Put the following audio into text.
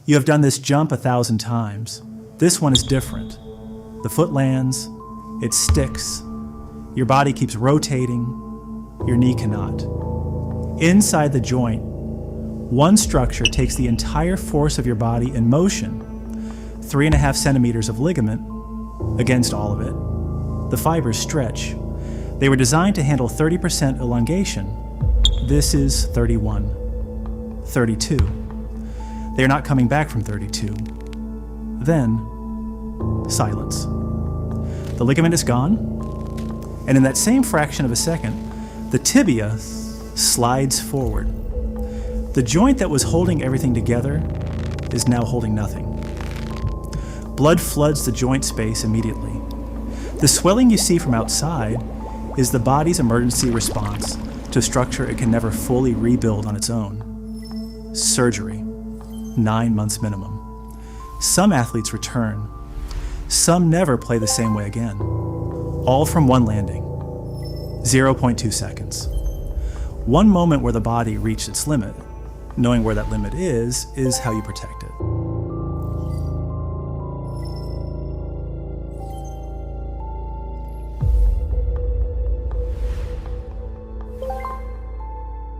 You have done this jump 1,000 times. This one is different. The foot lands, it sticks, your body keeps rotating, your knee cannot. Inside the joint, one structure takes the entire force of your body in motion, 3.5 centimeters of ligament against all of it. The fibers stretch. They were designed to handle 30% elongation. This is 31, 32. They are not coming back from 32. Then, silence. The ligament is gone, and in that same fraction of a second, the tibia slides forward. The joint that was holding everything together is now holding nothing. Blood floods the joint space immediately. The swelling you see from outside is the body's emergency response to a structure it can never fully rebuild on its own. Surgery, 9 months minimum. Some athletes return. Some never play the same way again. All from one landing, 0.2 seconds. One moment where the body reached its limit. Knowing where that limit is how you protect it.